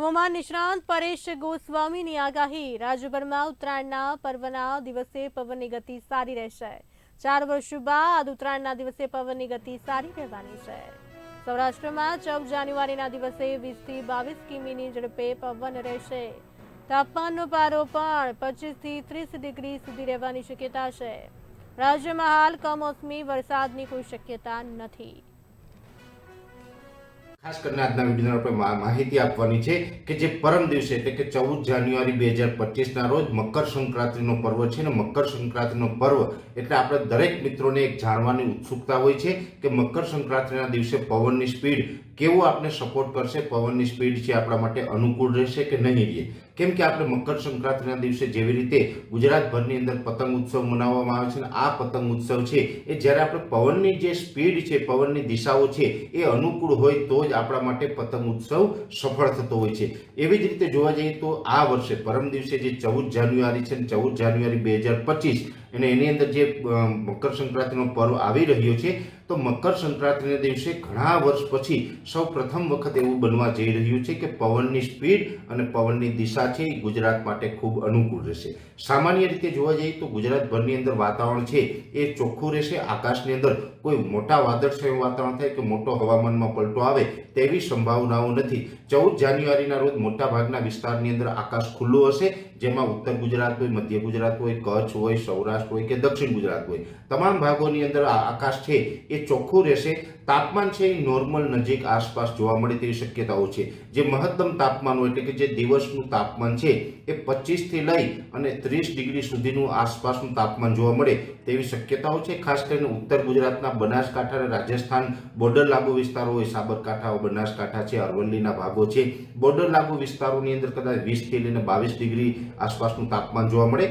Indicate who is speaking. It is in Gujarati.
Speaker 1: હવામાન નિષ્ણાંત પરેશ ગોસ્વામીની આગાહી। રાજ્યભરમાં ઉત્તરાયણના પર્વના દિવસે પવનની ગતિ સારી રહેશે। 4 વર્ષ બાદ ઉત્તરાયણના દિવસે પવનની ગતિ સારી રહેવાની છે। સૌરાષ્ટ્રમાં 14 જાન્યુઆરીના દિવસે 20 થી 22 કિમીની ઝડપે પવન રહેશે। તાપમાનનો પારો પણ 25 થી 30 ડિગ્રી સુધી રહેવાની શક્યતા છે। રાજ્યમાં હાલ કમોસમી વરસાદની કોઈ શક્યતા નથી।
Speaker 2: ખાસ કરીને આજના વિડીયોમાં આપણે માહિતી આપવાની છે કે જે પરમ દિવસે એટલે કે 14 જાન્યુઆરી 2025ના રોજ મકર સંક્રાંતિનો પર્વ છે ને મકર સંક્રાંતિનો પર્વ એટલે આપણે દરેક મિત્રોને એક જાણવાની ઉત્સુકતા હોય છે કે મકર સંક્રાંતિના દિવસે પવનની સ્પીડ કેવો આપણે સપોર્ટ કરશે, પવનની સ્પીડ છે આપણા માટે અનુકૂળ રહેશે કે નહીં રહે। કેમ કે આપણે મકર સંક્રાંતિના દિવસે જેવી રીતે ગુજરાતભરની અંદર પતંગ ઉત્સવ મનાવવામાં આવે છે ને આ પતંગ ઉત્સવ છે એ જ્યારે આપણે પવનની જે સ્પીડ છે, પવનની દિશાઓ છે એ અનુકૂળ હોય તો જ આપણા માટે પતંગ ઉત્સવ સફળ થતો હોય છે। એવી જ રીતે જોવા જઈએ તો આ વર્ષે પરમ દિવસે જે 14 જાન્યુઆરી છે ને 14 જાન્યુઆરી 2025 અને એની અંદર જે મકર સંક્રાંતિનો પર્વ આવી રહ્યો છે તો મકર સંક્રાંતિના દિવસે ઘણા વર્ષ પછી સૌ પ્રથમ વખત એવું બનવા જઈ રહ્યું છે કે પવનની સ્પીડ અને પવનની દિશા છે એ ગુજરાત માટે ખૂબ અનુકૂળ રહેશે। સામાન્ય રીતે જોવા જઈએ તો ગુજરાતભરની અંદર વાતાવરણ છે એ ચોખ્ખું રહેશે। આકાશની અંદર કોઈ મોટા વાદળછાયું વાતાવરણ થાય કે મોટો હવામાનમાં પલટો આવે તેવી સંભાવનાઓ નથી। 14 જાન્યુઆરીના રોજ મોટા ભાગના વિસ્તારની અંદર આકાશ ખુલ્લું હશે, જેમાં ઉત્તર ગુજરાત હોય, મધ્ય ગુજરાત હોય, કચ્છ હોય, સૌરાષ્ટ્ર હોય કે દક્ષિણ ગુજરાત હોય, તમામ ભાગોની અંદર આકાશ છે એ ચોખ્ખું રહેશે। તાપમાન છે એ નોર્મલ નજીક આસપાસ જોવા મળે તેવી શક્યતાઓ છે। જે મહત્તમ તાપમાન હોય એટલે કે જે દિવસનું તાપમાન છે એ 25 થી લઈ અને 30 ડિગ્રી સુધીનું આસપાસનું તાપમાન જોવા મળે તેવી શક્યતાઓ છે। ખાસ કરીને ઉત્તર ગુજરાતના બનાસકાંઠા અને રાજસ્થાન બોર્ડર લાગુ વિસ્તારો હોય, સાબરકાંઠા, બનાસકાંઠા છે, અરવલ્લીના ભાગો છે, બોર્ડર લાગુ વિસ્તારોની અંદર કદાચ 20 થી લઈને 22 ડિગ્રી આસપાસનું તાપમાન જોવા મળે।